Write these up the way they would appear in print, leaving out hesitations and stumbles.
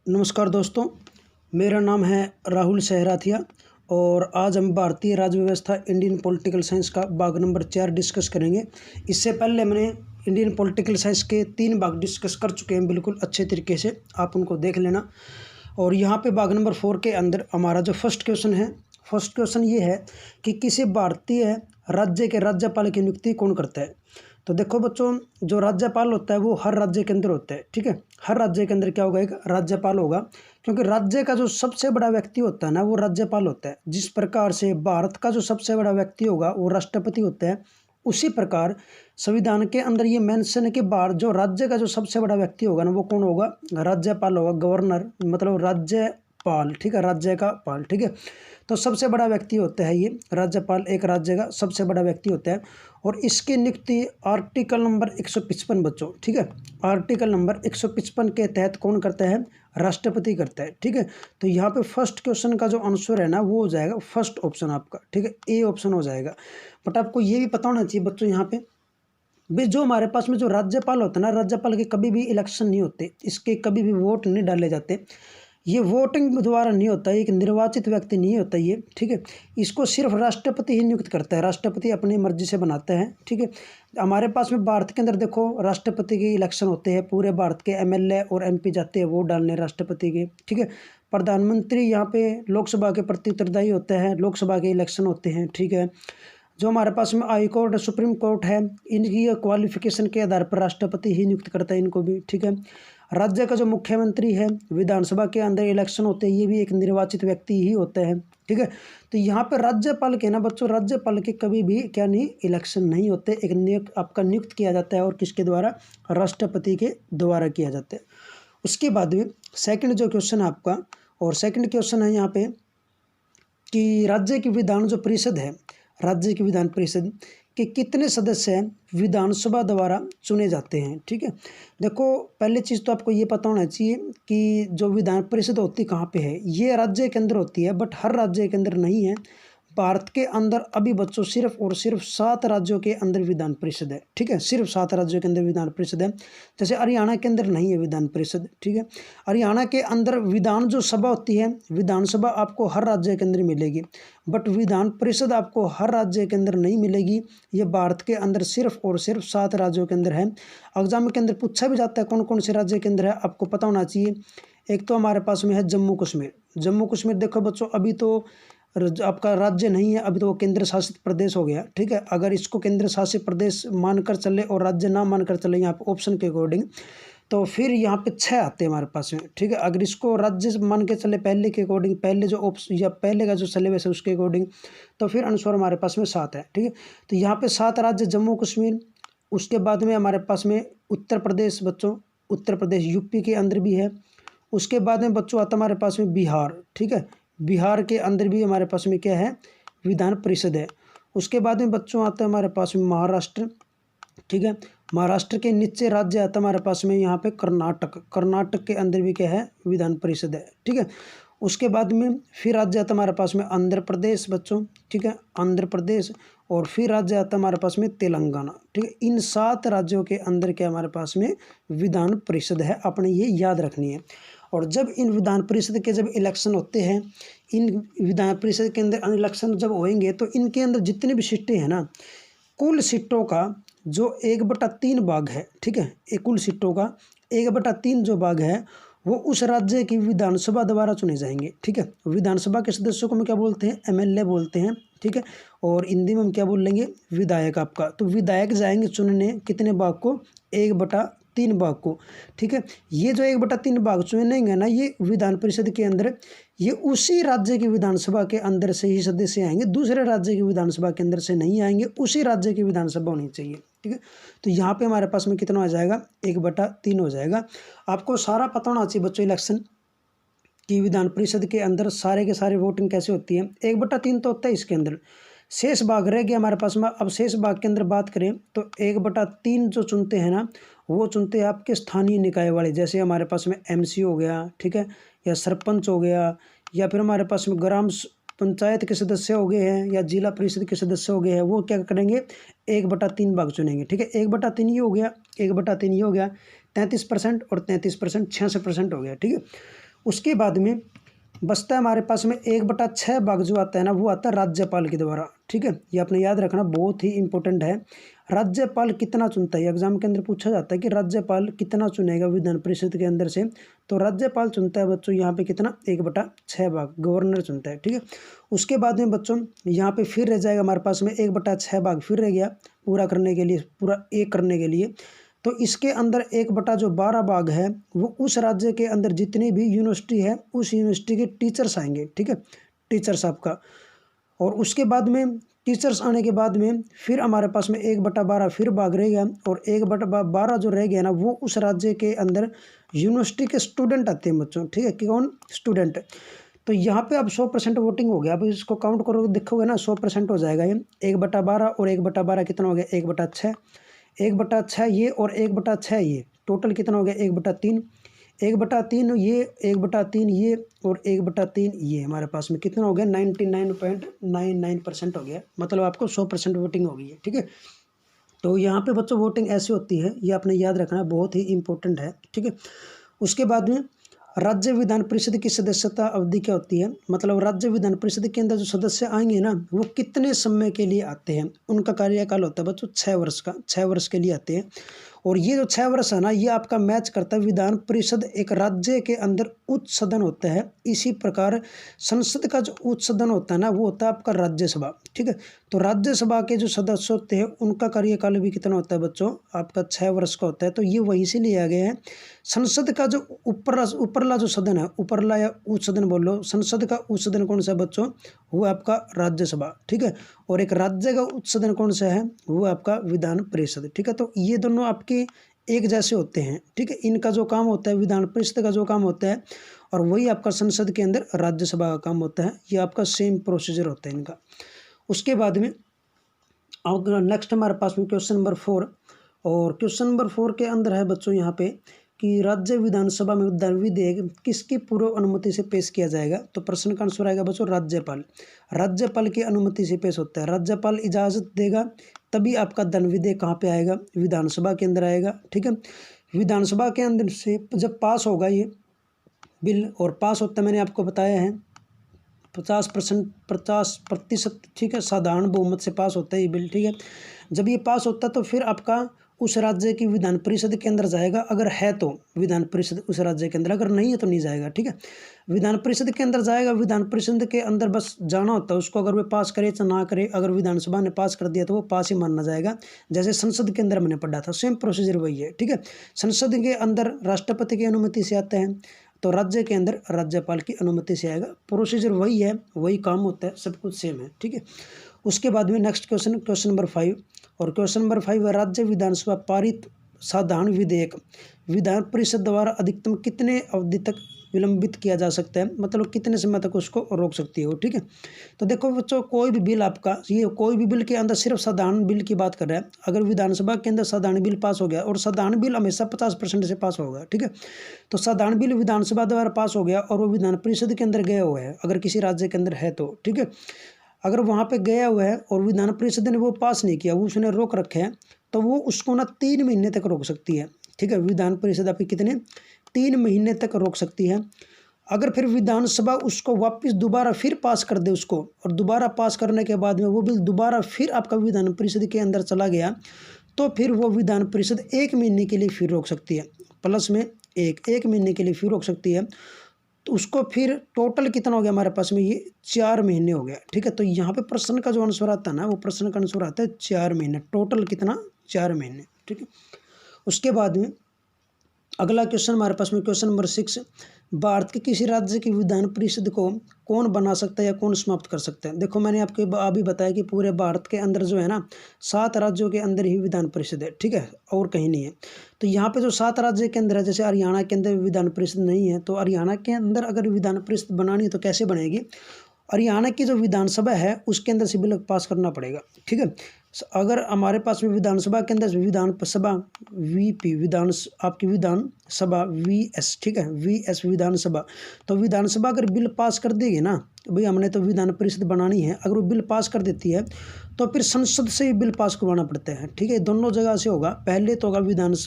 नमस्कार दोस्तों, मेरा नाम है राहुल सहराथिया और आज हम भारतीय राज्य व्यवस्था इंडियन पॉलिटिकल साइंस का भाग नंबर 4 डिस्कस करेंगे। इससे पहले मैंने इंडियन पॉलिटिकल साइंस के 3 भाग डिस्कस कर चुके हैं बिल्कुल अच्छे तरीके से, आप उनको देख लेना। और यहाँ पे भाग नंबर 4 के अंदर हमारा जो फर्स्ट क्वेश्चन ये है कि किसी भारतीय राज्य के राज्यपाल की नियुक्ति कौन करता है। तो देखो बच्चों, जो राज्यपाल होता है वो हर राज्य के अंदर होता है, ठीक है। हर राज्य के अंदर क्या होगा, एक राज्यपाल होगा, क्योंकि राज्य का जो सबसे बड़ा व्यक्ति होता है ना वो राज्यपाल होता है। जिस प्रकार से भारत का जो सबसे बड़ा व्यक्ति होगा वो राष्ट्रपति होता है, उसी प्रकार संविधान के अंदर ये मेंशन है कि जो राज्य का जो सबसे बड़ा व्यक्ति होगा ना वो कौन होगा, राज्यपाल होगा। गवर्नर मतलब राज्यपाल, ठीक है, राज्य का पाल, ठीक है। तो सबसे बड़ा व्यक्ति होता है ये राज्यपाल, एक राज्य का सबसे बड़ा व्यक्ति होता है। और इसकी नियुक्ति आर्टिकल नंबर 155 बच्चों, ठीक है, आर्टिकल नंबर 155 के तहत कौन करता है, राष्ट्रपति करता है, ठीक है। तो यहाँ पे फर्स्ट क्वेश्चन का जो आंसर है ना वो हो जाएगा फर्स्ट ऑप्शन आपका, ठीक है, ए ऑप्शन हो जाएगा। बट आपको ये भी पता होना चाहिए बच्चों, यहाँ पे भी जो हमारे पास में जो राज्यपाल होता है ना, राज्यपाल के कभी भी इलेक्शन नहीं होते, इसके कभी भी वोट नहीं डाले जाते, ये वोटिंग द्वारा नहीं होता है, एक निर्वाचित व्यक्ति नहीं होता ये, ठीक है। इसको सिर्फ राष्ट्रपति ही नियुक्त करता है, राष्ट्रपति अपनी मर्जी से बनाता है, ठीक है। हमारे पास में भारत के अंदर देखो राष्ट्रपति के इलेक्शन होते हैं, पूरे भारत के एमएलए और एमपी जाते हैं वोट डालने राष्ट्रपति के, ठीक है। प्रधानमंत्री यहाँ पे लोकसभा के प्रति उत्तरदायी होते हैं, लोकसभा के इलेक्शन होते हैं, ठीक है। जो हमारे पास में हाई कोर्ट, सुप्रीम कोर्ट है, इनकी क्वालिफिकेशन के आधार पर राष्ट्रपति ही नियुक्त करता है इनको भी, ठीक है। राज्य का जो मुख्यमंत्री है, विधानसभा के अंदर इलेक्शन होते हैं, ये भी एक निर्वाचित व्यक्ति ही होता है, ठीक है। तो यहाँ पर राज्यपाल के ना बच्चों, राज्यपाल के कभी भी क्या नहीं, इलेक्शन नहीं होते, एक आपका नियुक्त किया जाता है, और किसके द्वारा, राष्ट्रपति के द्वारा किया जाता है। उसके बाद में सेकंड जो क्वेश्चन है आपका, और सेकंड क्वेश्चन है यहाँ पे कि राज्य की विधान जो परिषद है, राज्य की विधान परिषद के कितने सदस्य हैं विधानसभा द्वारा चुने जाते हैं, ठीक है। देखो पहली चीज़ तो आपको ये पता होना चाहिए कि जो विधान परिषद होती कहाँ पे है, ये राज्य के अंदर होती है, बट हर राज्य के अंदर नहीं है। भारत के अंदर अभी बच्चों सिर्फ और सिर्फ 7 राज्यों के अंदर विधान परिषद है, ठीक है, सिर्फ 7 राज्यों के अंदर विधान परिषद है। जैसे हरियाणा के अंदर नहीं है विधान परिषद, ठीक है। हरियाणा के अंदर विधान जो सभा होती है, विधानसभा आपको हर राज्य के अंदर मिलेगी, बट विधान परिषद आपको हर राज्य के अंदर नहीं मिलेगी। ये भारत के अंदर सिर्फ और सिर्फ 7 राज्यों के अंदर है। एग्जाम के अंदर पूछा भी जाता है कौन कौन से राज्य के अंदर है, आपको पता होना चाहिए। एक तो हमारे पास में है जम्मू कश्मीर। जम्मू कश्मीर देखो बच्चों, अभी तो आपका राज्य नहीं है, अभी तो वो केंद्र शासित प्रदेश हो गया, ठीक है। अगर इसको केंद्र शासित प्रदेश मानकर चले और राज्य ना मानकर चले यहाँ पे ऑप्शन के अकॉर्डिंग, तो फिर यहाँ पे 6 आते हैं हमारे पास में, ठीक है। अगर इसको राज्य मान के चले पहले के अकॉर्डिंग, पहले जो ऑप्शन या पहले का जो सिलेबस है उसके अकॉर्डिंग, तो फिर अनुसार हमारे पास में 7 है, ठीक है। तो यहाँ पे 7 राज्य जम्मू कश्मीर। उसके बाद में हमारे पास में उत्तर प्रदेश बच्चों, उत्तर प्रदेश यूपी के अंदर भी है। उसके बाद में बच्चों आता हमारे पास में बिहार, ठीक है, बिहार के अंदर भी हमारे पास में क्या है, विधान परिषद है। उसके बाद में बच्चों आता है हमारे पास में महाराष्ट्र, ठीक है। महाराष्ट्र के नीचे राज्य आता है हमारे पास में यहाँ पे कर्नाटक, कर्नाटक के अंदर भी क्या है, विधान परिषद है, ठीक है। उसके बाद में फिर राज्य आता है हमारे पास में आंध्र प्रदेश बच्चों, ठीक है, आंध्र प्रदेश। और फिर राज्य आता है हमारे पास में तेलंगाना, ठीक है। इन 7 राज्यों के अंदर क्या हमारे पास में विधान परिषद है, अपने ये याद रखनी है। और जब इन विधान परिषद के जब इलेक्शन होते हैं, इन विधान परिषद के अंदर इलेक्शन जब होएंगे तो इनके अंदर जितनी भी सीटें हैं ना, कुल सीटों का जो 1/3 भाग है, ठीक है, एक कुल सीटों का 1/3 जो भाग है वो उस राज्य की विधानसभा द्वारा चुने जाएंगे, ठीक है। विधानसभा के सदस्यों को हम क्या बोलते हैं, एमएलए बोलते हैं, ठीक है। और हिंदी में हम क्या बोल लेंगे, विधायक आपका। तो विधायक जाएंगे चुनने कितने भाग को, 1/3 भाग को, ठीक है। ये जो 1/3 भाग चुनेंगे ना, ये विधान परिषद के अंदर ये उसी राज्य की विधानसभा के अंदर से ही सदस्य आएंगे, दूसरे राज्य की विधानसभा के अंदर से नहीं आएंगे, उसी राज्य की विधानसभा होनी चाहिए, ठीक है। तो यहाँ पे हमारे पास में कितना हो जाएगा, 1/3 हो जाएगा। आपको सारा पता होना चाहिए बच्चों इलेक्शन की विधान परिषद के अंदर सारे के सारे वोटिंग कैसे होती है। 1/3 तो होता है इसके अंदर, शेष भाग रह गया हमारे पास में। अब शेष भाग के अंदर बात करें तो 1/3 जो चुनते हैं ना, वो चुनते हैं आपके स्थानीय निकाय वाले, जैसे हमारे पास में एमसी हो गया, ठीक है, या सरपंच हो गया, या फिर हमारे पास में ग्राम पंचायत के सदस्य हो गए हैं, या जिला परिषद के सदस्य हो गए हैं। वो क्या करेंगे, 1/3 भाग चुनेंगे, ठीक है। 1/3 ये हो गया, 1/3 ये हो गया, 33% और 33% 66% हो गया, ठीक है। उसके बाद में बचता है हमारे पास में 1/6 भाग जो आता है ना, वो आता है राज्यपाल के द्वारा। ठीक है, ये आपने याद रखना, बहुत ही इंपॉर्टेंट है। राज्यपाल कितना चुनता है, एग्जाम के अंदर पूछा जाता है कि राज्यपाल कितना चुनेगा विधान परिषद के अंदर से। तो राज्यपाल चुनता है बच्चों यहाँ पे कितना, 1/6 भाग गवर्नर चुनता है। ठीक है, उसके बाद में बच्चों यहाँ पे फिर रह जाएगा हमारे पास में 1/6 भाग फिर रह गया पूरा करने के लिए, पूरा एक करने के लिए। तो इसके अंदर 1/12 भाग है वो उस राज्य के अंदर जितनी भी यूनिवर्सिटी है उस यूनिवर्सिटी के टीचर्स आएंगे। ठीक है, टीचर्स आपका, और उसके बाद में टीचर्स आने के बाद में फिर हमारे पास में 1/12 फिर भाग रह गया, और 1/12 जो रह गया ना वो उस राज्य के अंदर यूनिवर्सिटी के स्टूडेंट आते हैं बच्चों। ठीक है, कि कौन, स्टूडेंट। तो यहाँ पे अब 100% वोटिंग हो गया। अब इसको काउंट करोगे देखोगे ना 100% हो जाएगा ये। 1/12 और 1/12 कितना हो गया, 1/6। 1/6 ये और 1/6 ये, टोटल कितना हो गया, 1/3। 1/3 ये, 1/3 ये और 1/3 ये, हमारे पास में कितना हो गया, 99.99% हो गया। मतलब आपको 100% वोटिंग हो गई है। ठीक है, तो यहाँ पे बच्चों वोटिंग ऐसी होती है, ये आपने याद रखना, बहुत ही इंपॉर्टेंट है। ठीक है, उसके बाद में राज्य विधान परिषद की सदस्यता अवधि क्या होती है, मतलब राज्य विधान परिषद के अंदर जो सदस्य आएंगे ना वो कितने समय के लिए आते हैं, उनका कार्यकाल होता है बच्चों 6 वर्ष का, 6 वर्ष के लिए आते हैं। और ये जो 6 वर्ष है ना ये आपका मैच करता है, विधान परिषद एक राज्य के अंदर उच्च सदन होता है, इसी प्रकार संसद का जो उच्च सदन होता है ना वो होता है आपका राज्यसभा। ठीक है, तो राज्यसभा के जो सदस्य होते हैं उनका कार्यकाल भी कितना होता है बच्चों, आपका 6 वर्ष का होता है। तो ये वहीं से लिया गया है। संसद का जो ऊपरला जो सदन है, ऊपरला या उच्च सदन बोल लो, संसद का उच्च सदन कौन सा है बच्चों, वो आपका राज्यसभा। ठीक है, और एक राज्य का उच्च सदन कौन सा है, वो आपका विधान परिषद। ठीक है, तो ये दोनों आपके एक जैसे होते हैं। ठीक है, इनका जो काम होता है, विधान परिषद का जो काम होता है और वही आपका संसद के अंदर राज्यसभा का काम होता है, ये आपका सेम प्रोसीजर होता है इनका। उसके बाद में नेक्स्ट हमारे पास में क्वेश्चन नंबर 4, और क्वेश्चन नंबर 4 के अंदर है बच्चों यहाँ पे कि राज्य विधानसभा में विधेयक किसकी पूर्व अनुमति से पेश किया जाएगा। तो प्रश्न का आंसर आएगा बच्चों राज्यपाल। राज्यपाल की अनुमति से पेश होता है, राज्यपाल इजाज़त देगा तभी आपका धन विधेयक कहाँ पे आएगा, विधानसभा के अंदर आएगा। ठीक है, विधानसभा के अंदर से जब पास होगा ये बिल, और पास होता है मैंने आपको बताया है 50%, ठीक है, साधारण बहुमत से पास होता है ये बिल। ठीक है, जब ये पास होता है तो फिर आपका उस राज्य की विधान परिषद के अंदर जाएगा, अगर है तो विधान परिषद उस राज्य के अंदर, अगर नहीं है तो नहीं जाएगा। ठीक है, विधान परिषद के अंदर जाएगा, विधान परिषद के अंदर बस जाना होता है उसको, अगर वो पास करे या ना करे, अगर विधानसभा ने पास कर दिया तो वो पास ही माना जाएगा। जैसे संसद के अंदर मैंने पढ़ा था, सेम प्रोसीजर वही है। ठीक है, संसद के अंदर राष्ट्रपति की अनुमति से आता है, तो राज्य के अंदर राज्यपाल की अनुमति से आएगा। प्रोसीजर वही है, वही काम होता है, सब कुछ सेम है। ठीक है, उसके बाद में नेक्स्ट क्वेश्चन, क्वेश्चन नंबर 5, और क्वेश्चन नंबर 5 है राज्य विधानसभा पारित साधारण विधेयक विधान परिषद द्वारा अधिकतम कितने अवधि तक विलंबित किया जा सकता है, मतलब कितने समय तक उसको रोक सकती है वो। ठीक है, तो देखो बच्चों कोई भी बिल आपका, ये कोई भी बिल के अंदर सिर्फ साधारण बिल की बात कर रहा है। अगर विधानसभा के अंदर साधारण बिल पास हो गया, और साधारण बिल हमेशा 50% से पास होगा। ठीक है, तो साधारण बिल विधानसभा द्वारा पास हो गया और वो विधान परिषद के अंदर गया हुआ है, अगर किसी राज्य के अंदर है तो। ठीक है, अगर वहाँ पे गया हुआ है और विधान परिषद ने वो पास नहीं किया, वो उसने रोक रखे हैं, तो वो उसको ना 3 महीने तक रोक सकती है। ठीक है, विधान परिषद आपकी कितने, 3 महीने तक रोक सकती है। अगर फिर विधानसभा उसको वापस दोबारा फिर पास कर दे उसको, और दोबारा पास करने के बाद में वो बिल दोबारा फिर आपका विधान परिषद के अंदर चला गया, तो फिर वो विधान परिषद 1 महीने के लिए फिर रोक सकती है, प्लस में 1 महीने के लिए फिर रोक सकती है। तो उसको फिर टोटल कितना हो गया हमारे पास में, ये 4 महीने हो गया। ठीक है, तो यहाँ पे प्रश्न का जो आंसर आता है ना, वो प्रश्न का आंसर आता है 4 महीने, टोटल कितना, 4 महीने। ठीक है, उसके बाद में अगला क्वेश्चन हमारे पास में क्वेश्चन नंबर 6, भारत के किसी राज्य की विधान परिषद को कौन बना सकता है या कौन समाप्त कर सकता है। देखो मैंने आपको अभी बताया कि पूरे भारत के अंदर जो है ना 7 राज्यों के अंदर ही विधान परिषद है। ठीक है, और कहीं नहीं है। तो यहाँ पे जो 7 राज्य के अंदर है, जैसे हरियाणा के अंदर विधान परिषद नहीं है, तो हरियाणा के अंदर अगर विधान परिषद बनानी है तो कैसे बनेगी, हरियाणा की जो विधानसभा है उसके अंदर से बिल पास करना पड़ेगा। ठीक है, अगर हमारे पास में विधानसभा के अंदर विधानसभा वीपी आपकी विधानसभा वीएस, ठीक है, वीएस विधानसभा, तो विधानसभा अगर बिल पास कर देगी ना, भाई हमने तो विधान परिषद बनानी है, अगर वो बिल पास कर देती है तो फिर संसद से ही बिल पास करवाना पड़ता है, ठीक है। दोनों जगह से होगा, पहले तो होगा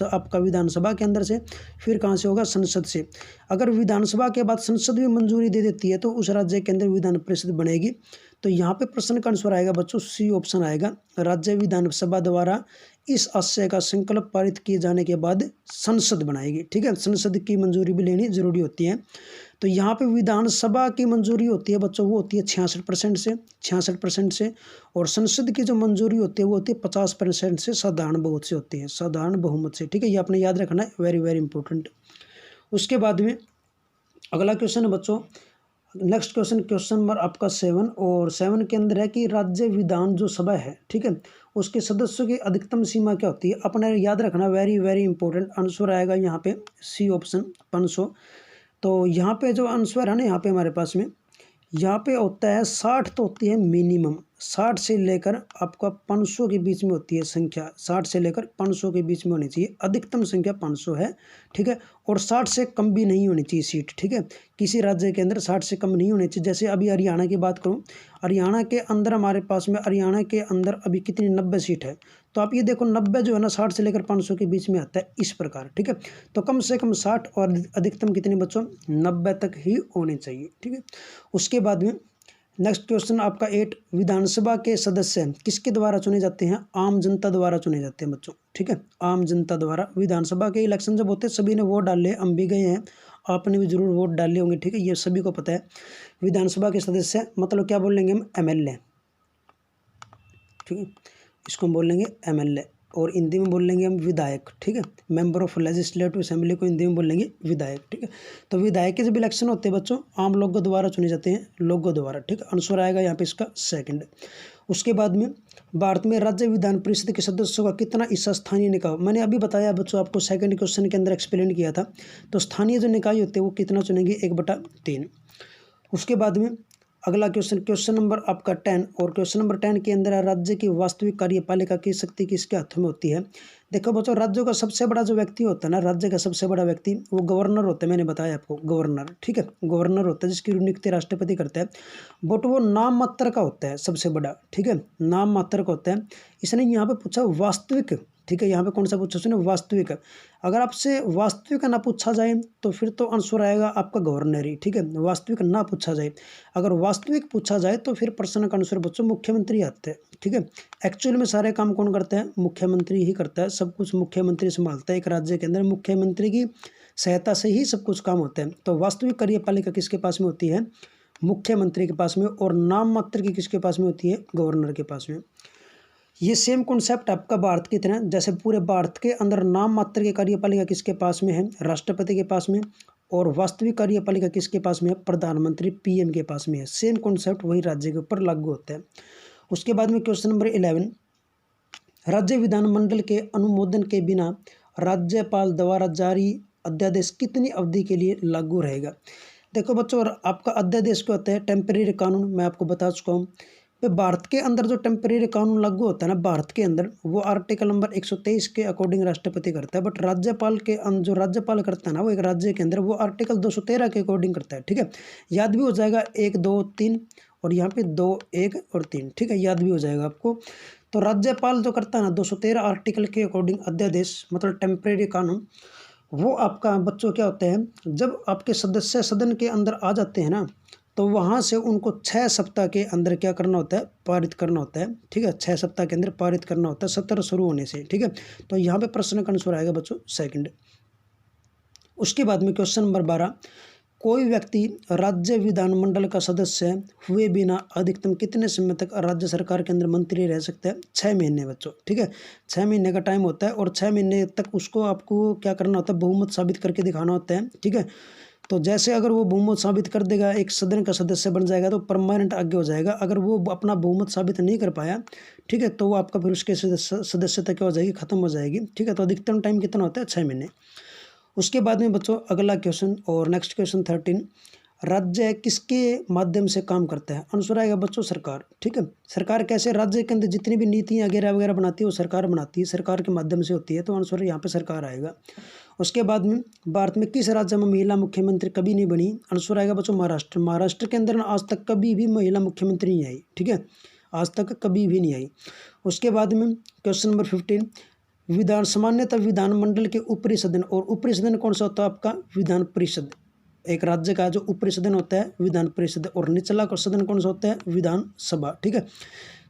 आपका विधानसभा के अंदर से, फिर कहाँ से होगा, संसद से। अगर विधानसभा के बाद संसद भी मंजूरी दे देती है तो उस राज्य के अंदर विधान परिषद बनेगी। तो यहाँ पे प्रश्न का आंसर आएगा बच्चों सी ऑप्शन आएगा। राज्य विधानसभा द्वारा इस आशय का संकल्प पारित किए जाने के बाद संसद बनाएगी, ठीक है। संसद की मंजूरी भी लेनी जरूरी होती है। तो यहाँ पे विधानसभा की मंजूरी होती है बच्चों, वो होती है 66% से, और संसद की जो मंजूरी होती है वो होती है 50% से, साधारण बहुमत से होती है, साधारण बहुमत से, ठीक है। ये आपने याद रखना है, वेरी वेरी इंपॉर्टेंट। उसके बाद में अगला क्वेश्चन है बच्चों, नेक्स्ट क्वेश्चन नंबर आपका 7, और 7 के अंदर है कि राज्य विधान जो सभा है, ठीक है, उसके सदस्यों की अधिकतम सीमा क्या होती है। अपने याद रखना, वेरी वेरी इंपॉर्टेंट। आंसर आएगा यहाँ पे सी ऑप्शन 500। तो यहाँ पे जो आंसर है ना, यहाँ पे हमारे पास में यहाँ पे होता है 60, तो होती है मिनिमम, 60 से लेकर आपका 500 के बीच में होती है संख्या, 60 से लेकर 500 के बीच में होनी चाहिए। अधिकतम संख्या 500 है, ठीक है, और 60 से कम भी नहीं होनी चाहिए सीट, ठीक है। किसी राज्य के अंदर 60 से कम नहीं होनी चाहिए। जैसे अभी हरियाणा की बात करूं, हरियाणा के अंदर हमारे पास में हरियाणा के अंदर अभी कितनी 90 सीट है। तो आप ये देखो 90 जो है ना 60 से लेकर 500 के बीच में आता है, इस प्रकार, ठीक है। तो कम से कम 60 और अधिकतम कितने बच्चों 90 तक ही होनी चाहिए, ठीक है। उसके बाद में नेक्स्ट क्वेश्चन आपका 8, विधानसभा के सदस्य किसके द्वारा चुने जाते हैं। आम जनता द्वारा चुने जाते हैं बच्चों, ठीक है, आम जनता द्वारा। विधानसभा के इलेक्शन जब होते हैं सभी ने वोट डाले, हम भी गए हैं, आपने भी जरूर वोट डाले होंगे, ठीक है, ये सभी को पता है। विधानसभा के सदस्य मतलब क्या बोलेंगे हम, एमएलए, ठीक है, इसको हम बोलेंगे एमएलए, और हिंदी में बोल लेंगे हम विधायक, ठीक है। मेंबर ऑफ लेजिस्लेटिव असेंबली को हिंदी में बोल लेंगे विधायक, ठीक है। तो विधायक के जब इलेक्शन होते हैं बच्चों, आम लोगों द्वारा चुने जाते हैं, लोगों द्वारा, ठीक है। आंसर आएगा यहाँ पे इसका 2nd। उसके बाद में भारत में राज्य विधान परिषद के सदस्यों का कितना हिस्सा स्थानीय निकाय, मैंने अभी बताया बच्चों आपको 2nd क्वेश्चन के अंदर एक्सप्लेन किया था। तो स्थानीय जो निकाय होते हैं वो कितना चुनेंगे, 1/3। उसके बाद में अगला क्वेश्चन नंबर आपका 10, और क्वेश्चन नंबर 10 के अंदर है राज्य की वास्तविक कार्यपालिका की शक्ति किसके हाथों में होती है। देखो बच्चों, राज्यों का सबसे बड़ा जो व्यक्ति होता है ना, राज्य का सबसे बड़ा व्यक्ति वो गवर्नर होता है, मैंने बताया आपको गवर्नर, ठीक है, गवर्नर होता है जिसकी नियुक्ति राष्ट्रपति करता है। बट वो नाम मात्र का होता है सबसे बड़ा, ठीक है, नाम मात्र का होता है। इसने यहाँ पे पूछा वास्तविक, ठीक है, यहाँ पे कौन सा पूछा उसने, वास्तविक। अगर आपसे वास्तविक ना पूछा जाए तो फिर तो आंसर आएगा आपका गवर्नर ही, ठीक है, वास्तविक ना पूछा जाए। अगर वास्तविक पूछा जाए तो फिर प्रश्न का आंसर बच्चों मुख्यमंत्री आते हैं, ठीक है। एक्चुअल में सारे काम कौन करता है, मुख्यमंत्री ही करता है, सब कुछ मुख्यमंत्री संभालता है। एक राज्य के अंदर मुख्यमंत्री की सहायता से ही सब कुछ काम होता है। तो वास्तविक कार्यपालिका किसके पास में होती है, मुख्यमंत्री के पास में, और नाम मात्र की किसके पास में होती है, गवर्नर के पास में। ये सेम कॉन्सेप्ट आपका भारत की तरह, जैसे पूरे भारत के अंदर नाम मात्र की कार्यपालिका किसके पास में है, राष्ट्रपति के पास में, और वास्तविक कार्यपालिका किसके पास में है, प्रधानमंत्री पीएम के पास में है। सेम कॉन्सेप्ट वही राज्य के ऊपर लागू होता है। उसके बाद में क्वेश्चन नंबर 11, राज्य विधानमंडल के अनुमोदन के बिना राज्यपाल द्वारा जारी अध्यादेश कितनी अवधि के लिए लागू रहेगा। देखो बच्चों, आपका अध्यादेश क्या होता है, टेम्परेरी कानून, मैं आपको बता चुका हूँ। तो भारत के अंदर जो टेम्परेरी कानून लागू होता है ना भारत के अंदर, वो आर्टिकल नंबर 123 के अकॉर्डिंग राष्ट्रपति करता है। बट राज्यपाल के जो राज्यपाल करता है ना वो एक राज्य के अंदर वो आर्टिकल 213 के अकॉर्डिंग करता है, ठीक है। याद भी हो जाएगा 1, 2, 3, और यहाँ पे 2, 1 और 3, ठीक है, याद भी हो जाएगा आपको। तो राज्यपाल जो करता है ना 213 आर्टिकल के अकॉर्डिंग अध्यादेश मतलब टेम्परेरी कानून, वो आपका बच्चों क्या होते हैं, जब आपके सदस्य सदन के अंदर आ जाते हैं ना तो वहाँ से उनको 6 सप्ताह के अंदर क्या करना होता है, पारित करना होता है, ठीक है। 6 सप्ताह के अंदर पारित करना होता है सत्र शुरू होने से, ठीक है। तो यहाँ पे प्रश्न का आंसर आएगा बच्चों 2nd। उसके बाद में क्वेश्चन नंबर 12, कोई व्यक्ति राज्य विधानमंडल का सदस्य हुए बिना अधिकतम कितने समय तक राज्य सरकार के अंदर मंत्री रह सकता है। 6 महीने बच्चों, ठीक है, 6 महीने का टाइम होता है, और 6 महीने तक उसको आपको क्या करना होता है, बहुमत साबित करके दिखाना होता है, ठीक है। तो जैसे अगर वो बहुमत साबित कर देगा, एक सदन का सदस्य बन जाएगा तो परमानेंट आगे हो जाएगा। अगर वो अपना बहुमत साबित नहीं कर पाया, ठीक है, तो वो आपका फिर उसके सदस्यता क्या हो जाएगी, खत्म हो जाएगी, ठीक है। तो अधिकतम टाइम कितना होता है, 6 महीने। उसके बाद में बच्चों अगला क्वेश्चन और नेक्स्ट क्वेश्चन 13, राज्य किसके माध्यम से काम करता है? आंसर आएगा बच्चों सरकार। ठीक है, सरकार कैसे? राज्य के अंदर जितनी भी नीतियाँ वगैरह वगैरह बनाती है वो सरकार बनाती है, सरकार के माध्यम से होती है, तो आंसर यहाँ पे सरकार आएगा। उसके बाद में भारत में किस राज्य में महिला मुख्यमंत्री कभी नहीं बनी? आंसर आएगा बच्चों महाराष्ट्र। महाराष्ट्र के अंदर आज तक कभी भी महिला मुख्यमंत्री नहीं आई। ठीक है, आज तक कभी भी नहीं आई। उसके बाद में क्वेश्चन नंबर 15, सामान्यतः विधानमंडल के ऊपरी सदन, और ऊपरी सदन कौन सा होता है आपका? विधान परिषद। एक राज्य का जो ऊपरी सदन होता है विधान परिषद, और निचला सदन कौन सा होता है? विधानसभा। ठीक है,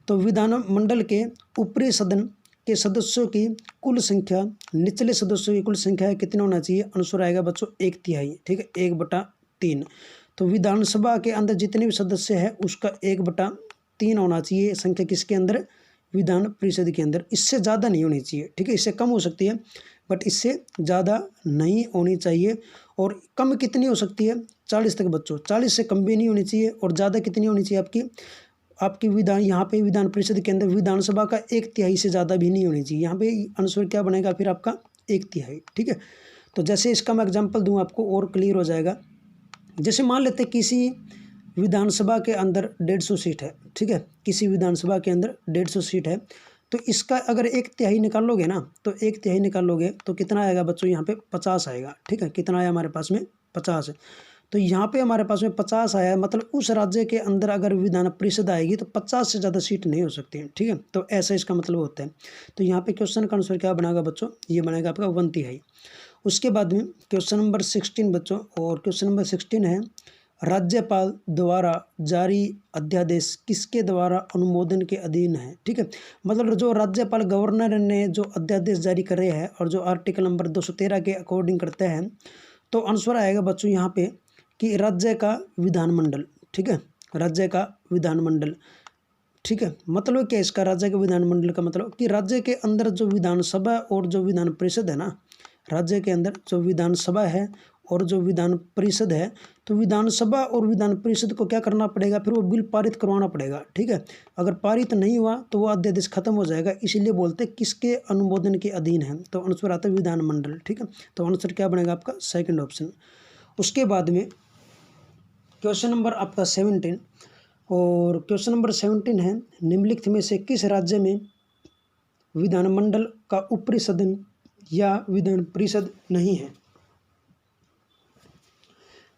तो विधानमंडल के ऊपरी सदन के सदस्यों की कुल संख्या निचले सदस्यों की कुल संख्या कितना होना चाहिए? आंसर आएगा बच्चों 1/3। ठीक है, 1/3। तो विधानसभा के अंदर जितने भी सदस्य हैं उसका 1/3 होना चाहिए संख्या, किसके अंदर? विधान परिषद के अंदर। इससे ज़्यादा नहीं होनी चाहिए। ठीक है, इससे कम हो सकती है बट इससे ज़्यादा नहीं होनी चाहिए। और कम कितनी हो सकती है? 40 तक बच्चों। 40 से कम भी नहीं होनी चाहिए, और ज़्यादा कितनी होनी चाहिए आपकी विधान, यहाँ पे विधान परिषद के अंदर विधानसभा का 1/3 से ज़्यादा भी नहीं होनी चाहिए। यहाँ पे आंसर क्या बनेगा फिर आपका? 1/3। ठीक है, तो जैसे इसका मैं एग्जांपल दूँ आपको और क्लियर हो जाएगा। जैसे मान लेते हैं किसी विधानसभा के अंदर 150 सीट है। ठीक है, किसी विधानसभा के अंदर 150 सीट है, तो इसका अगर 1/3 निकालोगे ना, तो 1/3 निकालोगे तो कितना आएगा बच्चों? यहाँ पे 50 आएगा। ठीक है, कितना आया हमारे पास में? 50। तो यहाँ पे हमारे पास में 50 आया है, मतलब उस राज्य के अंदर अगर विधान परिषद आएगी तो 50 से ज़्यादा सीट नहीं हो सकती है। ठीक है, तो ऐसा इसका मतलब होता है। तो यहाँ पे क्वेश्चन का आंसर क्या बनेगा बच्चों? ये बनेगा आपका 1/3। उसके बाद में क्वेश्चन नंबर 16 बच्चों, और क्वेश्चन नंबर 16 है, राज्यपाल द्वारा जारी अध्यादेश किसके द्वारा अनुमोदन के अधीन है? ठीक है, मतलब जो राज्यपाल गवर्नर ने जो अध्यादेश जारी करे हैं और जो आर्टिकल नंबर 213 के अकॉर्डिंग करते हैं, तो आंसर आएगा बच्चों यहाँ पे कि राज्य का विधानमंडल। ठीक है, राज्य का विधानमंडल। ठीक है, मतलब क्या इसका? राज्य के विधानमंडल का मतलब कि राज्य के अंदर जो विधानसभा और जो विधान परिषद है ना, राज्य के अंदर जो विधानसभा है और जो विधान परिषद है, तो विधानसभा और विधान परिषद को क्या करना पड़ेगा? फिर वो बिल पारित करवाना पड़ेगा। ठीक है, अगर पारित नहीं हुआ तो वो अध्यादेश खत्म हो जाएगा, इसीलिए बोलते हैं किसके अनुमोदन के अधीन है, तो आंसर आता है विधानमंडल। ठीक है, तो आंसर क्या बनेगा आपका? Second option. उसके बाद में क्वेश्चन नंबर आपका 17, और क्वेश्चन नंबर 17 है, निम्नलिखित में से किस राज्य में विधानमंडल का ऊपरी सदन या विधान परिषद नहीं है?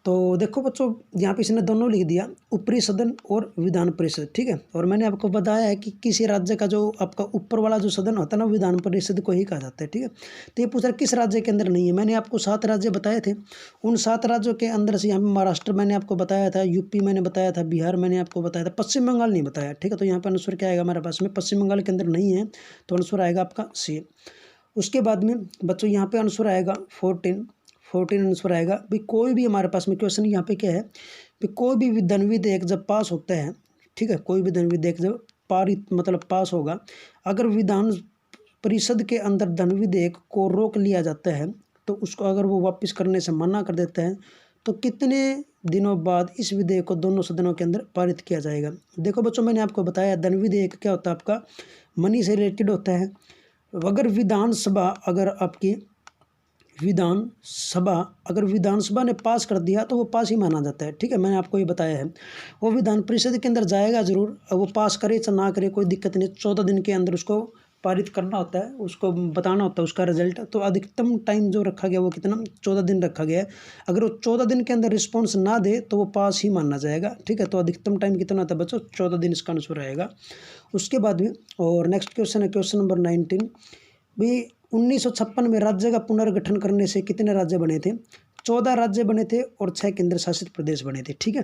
तो देखो बच्चों, यहाँ पे इसने दोनों लिख दिया, ऊपरी सदन और विधान परिषद। ठीक है, और मैंने आपको बताया है कि किसी राज्य का जो आपका ऊपर वाला जो सदन होता है ना, विधान परिषद को ही कहा जाता है। ठीक है, तो ये पूछ रहा किस राज्य के अंदर नहीं है। मैंने आपको 7 राज्य बताए थे, उन 7 राज्यों के अंदर से यहाँ पे महाराष्ट्र मैंने आपको बताया था, यूपी मैंने बताया था, बिहार मैंने आपको बताया था, पश्चिम बंगाल नहीं बताया। ठीक है, तो यहाँ पर आंसर क्या आएगा हमारे पास में? पश्चिम बंगाल के अंदर नहीं है, तो आंसर आएगा आपका सी। उसके बाद में बच्चों यहाँ पे आंसर आएगा 14 आंसर आएगा। भाई कोई भी हमारे पास में क्वेश्चन यहाँ पे क्या है कि कोई भी विधान विधेयक जब पास होता है, ठीक है, कोई विधान विधेयक जब पारित मतलब पास होगा, अगर विधान परिषद के अंदर धन विधेयक को रोक लिया जाता है, तो उसको अगर वो वापस करने से मना कर देता है, तो कितने दिनों बाद इस विधेयक को दोनों सदनों के अंदर पारित किया जाएगा? देखो बच्चों, मैंने आपको बताया धन विधेयक क्या होता है? आपका मनी से रिलेटेड होता है। अगर विधानसभा ने पास कर दिया तो वो पास ही माना जाता है। ठीक है, मैंने आपको ये बताया है। वो विधान परिषद के अंदर जाएगा जरूर, अब वो पास करे चाहे ना करे कोई दिक्कत नहीं, 14 दिन के अंदर उसको पारित करना होता है, उसको बताना होता है उसका रिजल्ट। तो अधिकतम टाइम जो रखा गया वो कितना? 14 दिन रखा गया है। अगर वो 14 दिन के अंदर रिस्पॉन्स ना दे तो वो पास ही माना जाएगा। ठीक है, तो अधिकतम टाइम कितना होता है बच्चों? 14 दिन इसका आंसर रहेगा। उसके बाद में और नेक्स्ट क्वेश्चन है क्वेश्चन नंबर 19। भाई 1956 में राज्य का पुनर्गठन करने से कितने राज्य बने थे? 14 राज्य बने थे और 6 केंद्र शासित प्रदेश बने थे। ठीक है,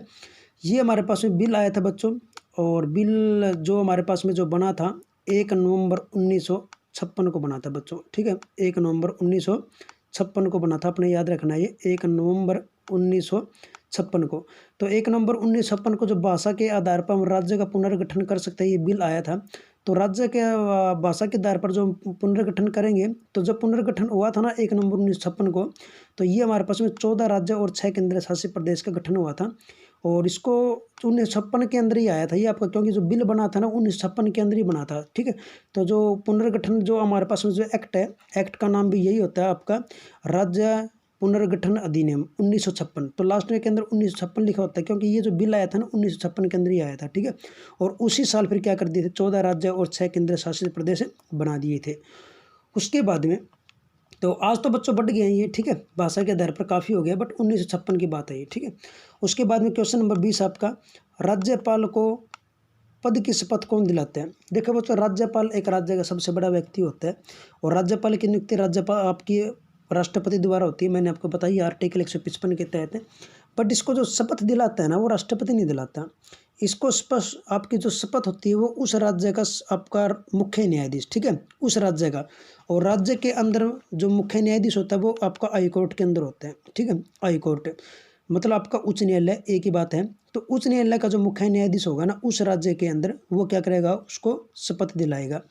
ये हमारे पास में बिल आया था बच्चों, और बिल जो हमारे पास में जो बना था 1 नवंबर 1956 को बना था बच्चों। ठीक है, 1 नवंबर 1956 को बना था, अपने याद रखना ये 1 नवंबर 1956 को। तो 1 नवंबर 1956 को जो भाषा के आधार पर हम राज्य का पुनर्गठन कर सकते हैं, ये बिल आया था। तो राज्य के भाषा के आधार पर जो पुनर्गठन करेंगे, तो जब पुनर्गठन हुआ था ना 1 नवंबर 1956 को, तो ये हमारे पास में 14 राज्य और 6 केंद्र शासित प्रदेश का गठन हुआ था, और इसको 1956 के अंदर ही आया था ये आपका, क्योंकि जो बिल बना था ना 1956 के अंदर ही बना था। ठीक है, तो जो पुनर्गठन जो हमारे पास में जो एक्ट है, एक्ट का नाम भी यही होता है आपका राज्य पुनर्गठन अधिनियम 1956। तो लास्ट में के अंदर 1956 लिखा होता है, क्योंकि ये जो बिल आया था ना 1956 के अंदर ही आया था, ठीक है। और उसी साल फिर क्या कर दिए थे, 14 राज्य और 6 केंद्र शासित प्रदेश बना दिए थे। उसके बाद में तो आज तो बच्चों बढ़ गए हैं ये, ठीक है, भाषा के आधार पर काफ़ी हो गया, बट 1956 की बात है ये, ठीक है। उसके बाद में क्वेश्चन नंबर 20 आपका, राज्यपाल को पद की शपथ कौन दिलाते हैं। देखो बच्चों, राज्यपाल एक राज्य का सबसे बड़ा व्यक्ति होता है और राज्यपाल की नियुक्ति राज्यपाल आपकी राष्ट्रपति द्वारा होती है। मैंने आपको बताई आर्टिकल 155 के तहत है। बट इसको जो शपथ दिलाता है ना वो राष्ट्रपति नहीं दिलाता। इसको स्पष्ट आपकी जो शपथ होती है वो उस राज्य का आपका मुख्य न्यायाधीश, ठीक है, उस राज्य का। और राज्य के अंदर जो मुख्य न्यायाधीश होता है वो आपका हाई कोर्ट के अंदर होता है, ठीक है। हाई कोर्ट मतलब आपका उच्च न्यायालय, एक ही बात है। तो उच्च न्यायालय का जो मुख्य न्यायाधीश होगा ना उस राज्य के अंदर, वो क्या करेगा, उसको शपथ दिलाएगा।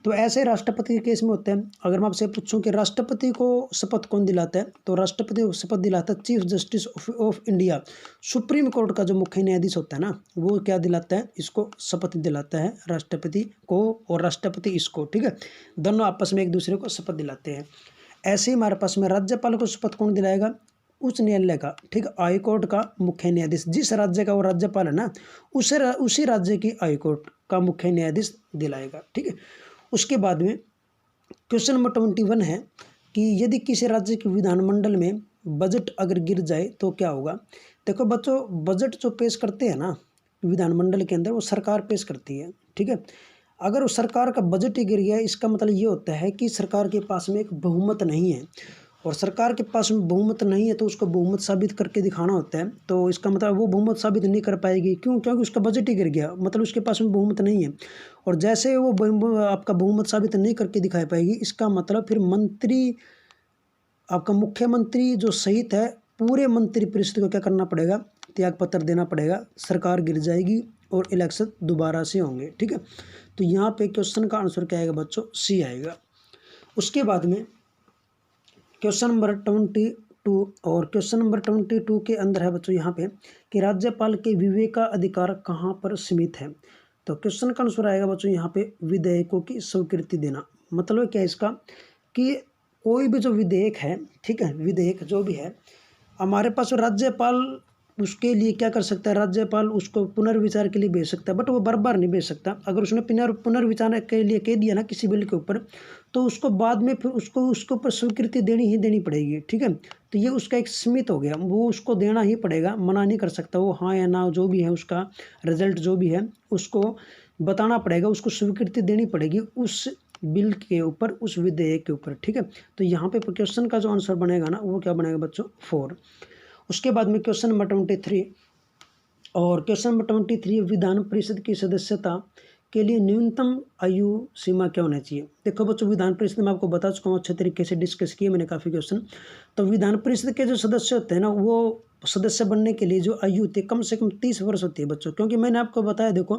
तो ऐसे राष्ट्रपति के केस में होता है। अगर मैं आपसे पूछूं कि राष्ट्रपति को शपथ कौन दिलाता है, तो राष्ट्रपति को शपथ दिलाता है chief justice of India. Supreme court का जो मुख्य न्यायाधीश होता है ना वो क्या दिलाता है, इसको शपथ दिलाता है राष्ट्रपति को, और राष्ट्रपति इसको, ठीक है, दोनों आपस में एक दूसरे को शपथ दिलाते हैं। ऐसे ही हमारे पास में राज्यपाल को शपथ कौन दिलाएगा, उच्च न्यायालय का, ठीक है, हाई कोर्ट का मुख्य न्यायाधीश। जिस राज्य का वो राज्यपाल है ना उसी राज्य की हाई कोर्ट का मुख्य न्यायाधीश दिलाएगा, ठीक है। उसके बाद में क्वेश्चन नंबर 21 है कि यदि किसी राज्य के विधानमंडल में बजट अगर गिर जाए तो क्या होगा। देखो बच्चों, बजट जो पेश करते हैं ना विधानमंडल के अंदर वो सरकार पेश करती है, ठीक है। अगर उस सरकार का बजट ही गिर गया इसका मतलब ये होता है कि सरकार के पास में एक बहुमत नहीं है, और सरकार के पास में बहुमत नहीं है तो उसको बहुमत साबित करके दिखाना होता है। तो इसका मतलब वो बहुमत साबित नहीं कर पाएगी, क्यों, क्योंकि उसका बजट ही गिर गया, मतलब उसके पास में बहुमत नहीं है। और जैसे वो आपका बहुमत साबित नहीं करके दिखा पाएगी, इसका मतलब फिर मंत्री, आपका मुख्यमंत्री जो सहित है पूरे मंत्रिपरिषद को क्या करना पड़ेगा, त्यागपत्र देना पड़ेगा, सरकार गिर जाएगी और इलेक्शन दोबारा से होंगे, ठीक है। तो यहाँ पे क्वेश्चन का आंसर क्या आएगा बच्चों, सी आएगा। उसके बाद में क्वेश्चन नंबर 22, और क्वेश्चन नंबर 22 के अंदर है बच्चों यहाँ पे कि राज्यपाल के विवेकाधिकार कहाँ पर सीमित है। तो क्वेश्चन का आंसर आएगा बच्चों यहाँ पे विधेयकों की स्वीकृति देना। मतलब क्या है इसका कि कोई भी जो विधेयक है, ठीक है, विधेयक जो भी है हमारे पास, राज्यपाल उसके लिए क्या कर सकता है, राज्यपाल उसको पुनर्विचार के लिए भेज सकता है, बट वो बार बार नहीं भेज सकता। अगर उसने पुनर्विचार के लिए कह दिया ना किसी बिल के ऊपर, तो उसको बाद में फिर उसको उसके ऊपर स्वीकृति देनी ही देनी पड़ेगी, ठीक है। तो ये उसका एक सीमित हो गया, वो उसको देना ही पड़ेगा, मना नहीं कर सकता वो, हाँ या ना जो भी है उसका रिजल्ट जो भी है उसको बताना पड़ेगा, उसको स्वीकृति देनी पड़ेगी उस बिल के ऊपर, उस विधेयक के ऊपर, ठीक है। तो यहाँ पे क्वेश्चन का जो आंसर बनेगा ना वो क्या बनेगा बच्चों, 4। उसके बाद में क्वेश्चन नंबर 23, और क्वेश्चन नंबर 23 विधान परिषद की सदस्यता के लिए न्यूनतम आयु सीमा क्या होना चाहिए। देखो बच्चों, विधान परिषद में आपको बता चुका हूँ, अच्छे तरीके से डिस्कस किए मैंने काफ़ी क्वेश्चन। तो विधान परिषद के जो सदस्य होते हैं ना वो सदस्य बनने के लिए जो आयु होती है कम से कम 30 वर्ष होती है बच्चों, क्योंकि मैंने आपको बताया देखो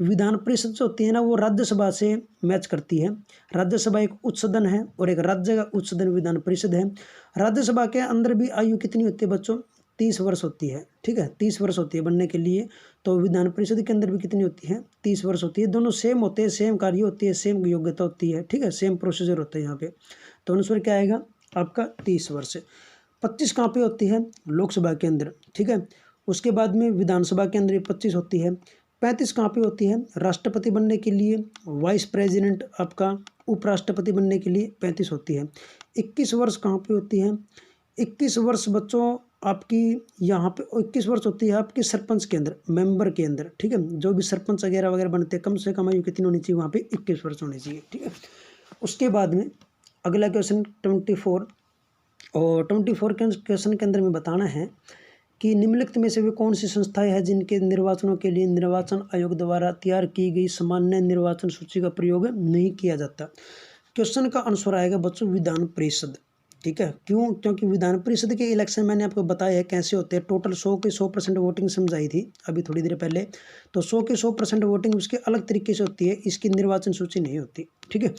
विधान परिषद जो होती है ना वो राज्यसभा से मैच करती है। राज्यसभा एक उच्च सदन है और एक राज्य का उच्च सदन विधान परिषद है। राज्यसभा के अंदर भी आयु कितनी होती है बच्चों, 30 वर्ष होती है, ठीक है, 30 वर्ष होती है बनने के लिए। तो विधान परिषद के अंदर भी कितनी होती है, 30 वर्ष होती है। दोनों सेम होते हैं, सेम कार्य होती है, सेम योग्यता होती है, ठीक है, सेम प्रोसीजर होता है यहाँ पे। तो आंसर क्या आएगा आपका 30 वर्ष। 25 कहाँ पे होती है, लोकसभा के अंदर, ठीक है। उसके बाद में विधानसभा के अंदर 25 होती है। 35 कहाँ पे होती है, राष्ट्रपति बनने के लिए, वाइस प्रेसिडेंट आपका उपराष्ट्रपति बनने के लिए 35 होती है। 21 वर्ष कहाँ पे होती है, 21 वर्ष बच्चों आपकी यहाँ पे 21 वर्ष होती है आपकी सरपंच के अंदर, मेंबर के अंदर, ठीक है, जो भी सरपंच वगैरह वगैरह बनते हैं कम से कम आयु कितनी होनी चाहिए वहाँ पे, 21 वर्ष होनी चाहिए, ठीक है। उसके बाद में अगला क्वेश्चन 24, और 24 के क्वेश्चन के अंदर में बताना है कि निम्नलिखित में से वे कौन सी संस्थाएं हैं जिनके निर्वाचनों के लिए निर्वाचन आयोग द्वारा तैयार की गई सामान्य निर्वाचन सूची का प्रयोग नहीं किया जाता। क्वेश्चन का आंसर आएगा बच्चों विधान परिषद, ठीक है। क्यों, क्योंकि विधान परिषद के इलेक्शन मैंने आपको बताया है कैसे होते हैं। टोटल 100 के 100% वोटिंग समझाई थी अभी थोड़ी देर पहले। तो 100 के 100% वोटिंग उसके अलग तरीके से होती है, इसकी निर्वाचन सूची नहीं होती, ठीक है।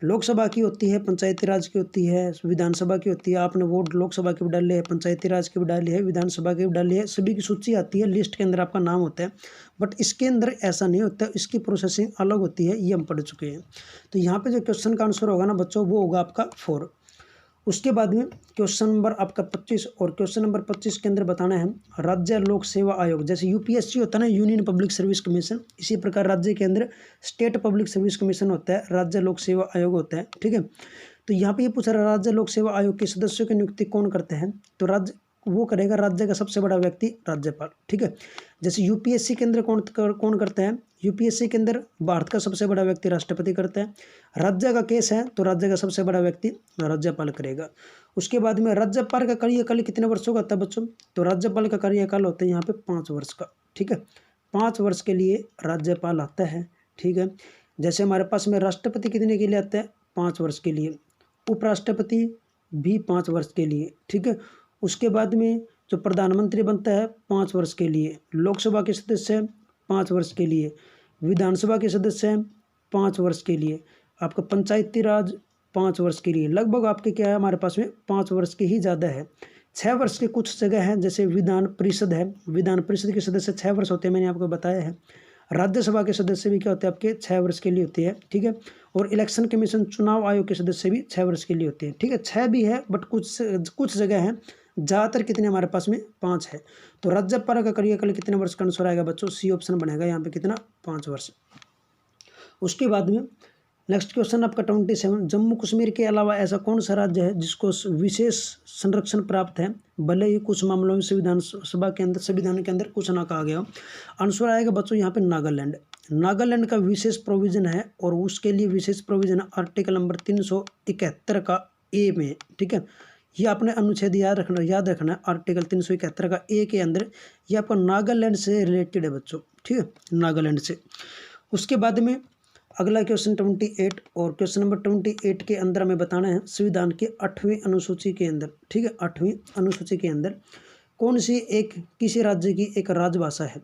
लोकसभा की होती है, पंचायती राज की होती है, विधानसभा की होती है। आपने वोट लोकसभा के भी डाले हैं, पंचायती राज के भी डाले हैं, विधानसभा के भी डाले हैं, सभी की सूची आती है, लिस्ट के अंदर आपका नाम होता है। बट इसके अंदर ऐसा नहीं होता, इसकी प्रोसेसिंग अलग होती है, ये हम पढ़ चुके हैं। तो यहाँ पे जो क्वेश्चन का आंसर होगा ना बच्चों वो होगा आपका 4। उसके बाद में क्वेश्चन नंबर आपका 25 और क्वेश्चन नंबर 25 के अंदर बताना है राज्य लोक सेवा आयोग। जैसे यूपीएससी होता है ना, यूनियन पब्लिक सर्विस कमीशन, इसी प्रकार राज्य के अंदर स्टेट पब्लिक सर्विस कमीशन होता है, राज्य लोक सेवा आयोग होता है। ठीक है, तो यहाँ पे ये पूछ रहा है राज्य लोक सेवा आयोग के सदस्यों की नियुक्ति कौन करते हैं, तो राज्य वो करेगा राज्य का सबसे बड़ा व्यक्ति राज्यपाल। ठीक है, जैसे यूपीएससी के अंदर कौन करते हैं, यूपीएससी के अंदर भारत का सबसे बड़ा व्यक्ति राष्ट्रपति करता है। राज्य का केस है तो राज्य का सबसे बड़ा व्यक्ति राज्यपाल करेगा। उसके बाद में राज्यपाल का कार्यकाल कितने वर्षों का होता है बच्चों, तो राज्यपाल का कार्यकाल होता है यहाँ पे 5 वर्ष का। ठीक है, 5 वर्ष के लिए राज्यपाल आता है। ठीक है, जैसे हमारे पास में राष्ट्रपति कितने के लिए आता है, 5 वर्ष के लिए, उपराष्ट्रपति भी 5 वर्ष के लिए। ठीक है, उसके बाद में जो प्रधानमंत्री बनता है 5 वर्ष के लिए, लोकसभा के सदस्य हैं 5 वर्ष के लिए, विधानसभा के सदस्य हैं 5 वर्ष के लिए, आपका पंचायती राज 5 वर्ष के लिए। लगभग आपके क्या है हमारे पास में 5 वर्ष के ही ज़्यादा है। 6 वर्ष के कुछ जगह हैं, जैसे विधान परिषद है, विधान परिषद के सदस्य 6 वर्ष होते हैं, मैंने आपको बताया है। राज्यसभा के सदस्य भी क्या होते हैं आपके 6 वर्ष के लिए होते हैं। ठीक है, और इलेक्शन कमीशन चुनाव आयोग के सदस्य भी 6 वर्ष के लिए होते हैं। ठीक है, 6 भी है बट कुछ जगह हैं, ज़्यादातर कितने हमारे पास में 5 है। तो राज्यपाल का कार्यकाल कितने वर्ष का आंसर आएगा बच्चों, सी ऑप्शन बनेगा यहाँ पे, कितना 5 वर्ष। उसके बाद में नेक्स्ट क्वेश्चन आपका 27, जम्मू कश्मीर के अलावा ऐसा कौन सा राज्य है जिसको विशेष संरक्षण प्राप्त है, भले ही कुछ मामलों में संविधान के अंदर कुछ ना कहा गया हो। आंसर आएगा बच्चों यहाँ पे नागालैंड। नागालैंड का विशेष प्रोविजन है और उसके लिए विशेष प्रोविजन आर्टिकल नंबर 371 का ए में। ठीक है, ये आपने अनुच्छेद याद रखना है, आर्टिकल 371 का ए के अंदर, ये आपका नागालैंड से रिलेटेड है बच्चों। ठीक है, नागालैंड से। उसके बाद में अगला क्वेश्चन 28 और क्वेश्चन नंबर 28 के अंदर हमें बताना है संविधान के 8वीं अनुसूची के अंदर। ठीक है, 8वीं अनुसूची के अंदर कौन सी किसी राज्य की एक राजभाषा है,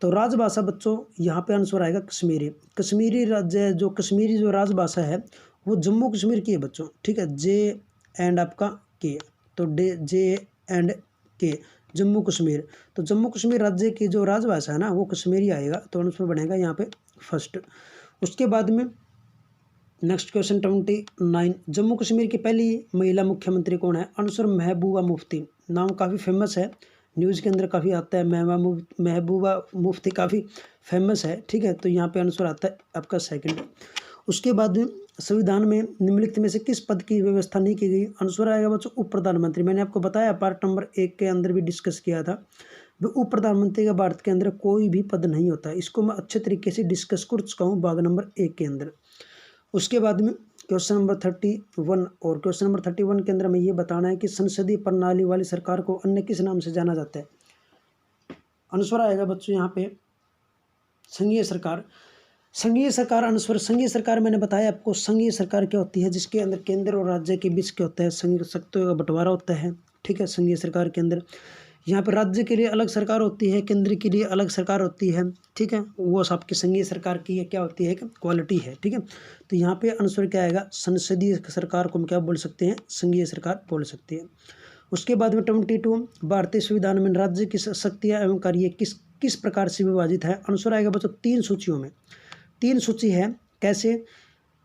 तो राजभाषा बच्चों यहाँ पे आंसर आएगा कश्मीरी। कश्मीरी राज्य जो कश्मीरी जो राजभाषा है वो जम्मू कश्मीर की है बच्चों। ठीक है, जे एंड आपका के, तो जे एंड के जम्मू कश्मीर, तो जम्मू कश्मीर राज्य की जो राजभाषा है ना वो कश्मीरी आएगा, तो आंसर बनेगा यहाँ पे फर्स्ट। उसके बाद में नेक्स्ट क्वेश्चन 29, जम्मू कश्मीर की पहली महिला मुख्यमंत्री कौन है, आंसर महबूबा मुफ्ती। नाम काफ़ी फेमस है, न्यूज़ के अंदर काफ़ी आता है, महबूबा मुफ्ती काफ़ी फेमस है। ठीक है, तो यहाँ पे आंसर आता है आपका सेकंड। उसके बाद में संविधान में निम्नलिखित में से किस पद की व्यवस्था नहीं की गई, आंसर आएगा बच्चों उप प्रधानमंत्री। मैंने आपको बताया पार्ट नंबर 1 के अंदर भी डिस्कस किया था, उप प्रधानमंत्री का भारत के अंदर कोई भी पद नहीं होता। इसको मैं अच्छे तरीके से डिस्कस कर चुका हूँ भाग नंबर 1 के अंदर। उसके बाद में क्वेश्चन नंबर 31 और क्वेश्चन नंबर 31 के अंदर हमें ये बताना है कि संसदीय प्रणाली वाली सरकार को अन्य किस नाम से जाना जाता है, आंसर आएगा बच्चों यहाँ पे संघीय सरकार। संघीय सरकार आंसर, संघीय सरकार मैंने बताया आपको, संघीय सरकार क्या होती है जिसके अंदर केंद्र और राज्य के बीच क्या होता है, संघीय शक्तियों का बंटवारा होता है। ठीक है, संघीय सरकार के अंदर यहाँ पर राज्य के लिए अलग सरकार होती है, केंद्र के लिए अलग सरकार होती है। ठीक है, वो आपकी संघीय सरकार की क्या होती है, क्वालिटी है। ठीक है, तो यहाँ पे आंसर क्या आएगा, संसदीय सरकार को हम क्या बोल सकते हैं, संघीय सरकार बोल सकते हैं। उसके बाद में 22, भारतीय संविधान में राज्य की शक्तियाँ एवं कार्य किस प्रकार से विभाजित है, आंसर आएगा बच्चों 3 सूचियों में। 3 सूची है, कैसे,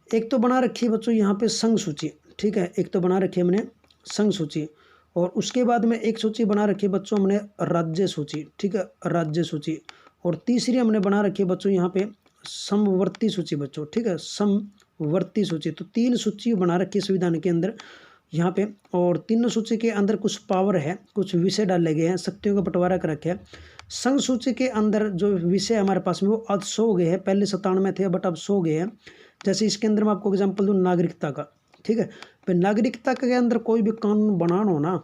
एक तो बना रखी है बच्चों यहाँ पे संघ सूची। ठीक है, एक तो बना रखी है हमने संघ सूची, और उसके बाद में एक सूची बना रखी है बच्चों हमने राज्य सूची। ठीक है, राज्य सूची, और तीसरी हमने बना रखी है बच्चों यहाँ पे समवर्ती सूची बच्चों। ठीक है, समवर्ती सूची, तो 3 सूची बना रखी है संविधान के अंदर यहाँ पे, और तीनों सूची के अंदर कुछ पावर है, कुछ विषय डाले गए हैं, शक्तियों का बंटवारा कर रखे हैं। संघ सूची के अंदर जो विषय हमारे पास में वो आज 100 हो गए हैं, पहले 97 थे बट अब 100 हो गए हैं। जैसे इसके अंदर मैं आपको एग्जांपल दूं नागरिकता का। ठीक है, तो नागरिकता के अंदर कोई भी कानून बनाना हो ना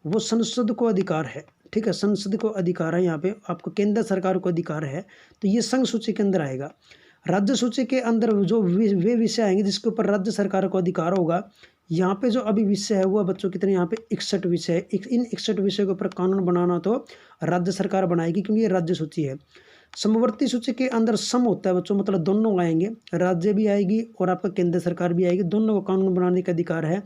वो संसद को अधिकार है। ठीक है, संसद को अधिकार है, यहाँ पे आपको केंद्र सरकार को अधिकार है, तो ये संघ सूची के अंदर आएगा। राज्य सूची के अंदर जो वे विषय आएंगे जिसके ऊपर राज्य सरकार को अधिकार होगा, यहाँ पे जो अभी विषय है वो बच्चों कितने यहाँ पे 61 विषय है। इन 61 विषयों के ऊपर कानून बनाना तो राज्य सरकार बनाएगी क्योंकि ये राज्य सूची है। समवर्ती सूची के अंदर सम होता है बच्चों, मतलब दोनों आएंगे, राज्य भी आएगी और आपका केंद्र सरकार भी आएगी, दोनों को कानून बनाने का अधिकार है।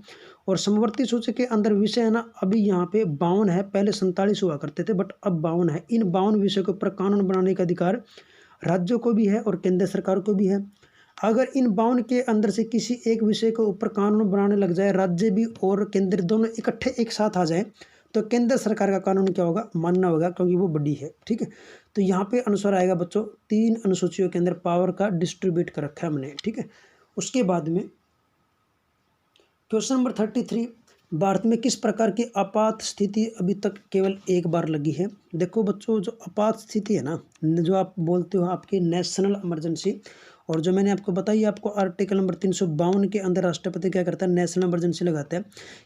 और समवर्ती सूची के अंदर विषय है ना अभी यहाँ पे 52 है, पहले 47 हुआ करते थे बट अब 52 है। इन 52 विषयों के ऊपर कानून बनाने का अधिकार राज्यों को भी है और केंद्र सरकार को भी है। अगर इन 52 के अंदर से किसी एक विषय के ऊपर कानून बनाने लग जाए, राज्य भी और केंद्र दोनों इकट्ठे एक साथ आ जाए, तो केंद्र सरकार का कानून क्या होगा, मानना होगा, क्योंकि वो बड़ी है। ठीक है, तो यहाँ पे अनुसार आएगा बच्चों 3 अनुसूचियों के अंदर पावर का डिस्ट्रीब्यूट कर रखा है हमने। ठीक है, उसके बाद में क्वेश्चन नंबर 33, भारत में किस प्रकार की आपात स्थिति अभी तक केवल एक बार लगी है। देखो बच्चों, जो आपात स्थिति है ना, जो आप बोलते हो आपकी नेशनल इमरजेंसी, और जो मैंने आपको बताई, आपको आर्टिकल नंबर 352 के अंदर राष्ट्रपति क्या करता है, नेशनल इमरजेंसी लगाता है।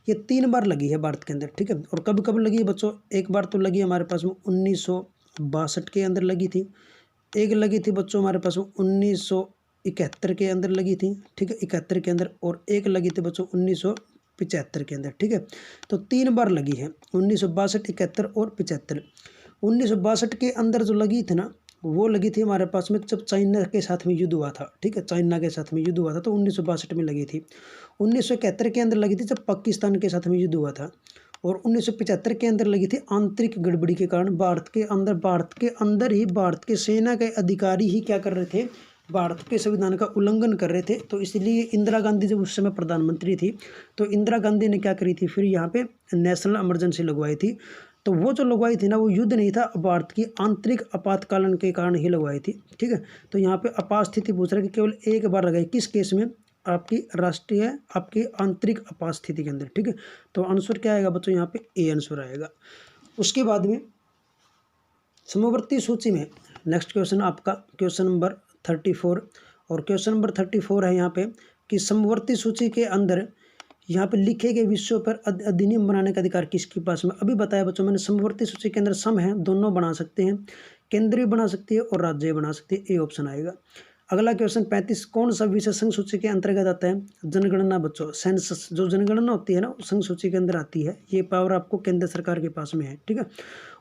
ये 3 बार लगी है भारत के अंदर। ठीक है, और कब कब लगी है बच्चों, एक बार तो लगी हमारे पास में 1962 के अंदर लगी थी, एक लगी थी बच्चों हमारे पास में 1971 के अंदर लगी थी। ठीक है, 71 के अंदर, और एक लगी थी बच्चों 1975 के अंदर। ठीक है, तो 3 बार लगी है, 1962, 71 और 75। 1962 के अंदर जो लगी थी ना, वो लगी थी हमारे पास में जब चाइना के साथ में युद्ध हुआ था। ठीक है, चाइना के साथ में युद्ध हुआ था, तो 1962 में लगी थी। 1971 के अंदर लगी थी जब पाकिस्तान के साथ में युद्ध हुआ था, और 1975 के अंदर लगी थी आंतरिक गड़बड़ी के कारण। भारत के अंदर ही भारत के सेना के अधिकारी ही क्या कर रहे थे, भारत के संविधान का उल्लंघन कर रहे थे। तो इसलिए इंदिरा गांधी जब उस समय प्रधानमंत्री थी, तो इंदिरा गांधी ने क्या करी थी, फिर यहाँ पे नेशनल इमरजेंसी लगवाई थी। तो वो जो लगवाई थी ना, वो युद्ध नहीं था, भारत की आंतरिक आपातकालन के कारण ही लगवाई थी। ठीक है, तो यहाँ पे आपात स्थिति पूछ रहा है कि केवल एक बार लगाई, किस केस में, आपकी राष्ट्रीय आपकी आंतरिक आपात स्थिति के अंदर। ठीक है, तो आंसर क्या आएगा बच्चों, यहाँ पे ए आंसर आएगा। उसके बाद में समवर्ती सूची में नेक्स्ट क्वेश्चन आपका क्वेश्चन नंबर 34, और क्वेश्चन नंबर 34 है यहाँ पे कि समवर्ती सूची के अंदर यहाँ पे लिखे गए विषयों पर अधिनियम बनाने का अधिकार किसके पास में। अभी बताया बच्चों मैंने, समवर्ती सूची के अंदर सम है, दोनों बना सकते हैं, केंद्रीय बना सकती है और राज्य बना सकती है, ए ऑप्शन आएगा। अगला क्वेश्चन 35, कौन सा विषय संघ सूची के अंतर्गत आता है। जनगणना बच्चों, सेंसस, जो जनगणना होती है ना, संघ सूची के अंदर आती है। ये पावर आपको केंद्र सरकार के पास में है। ठीक है,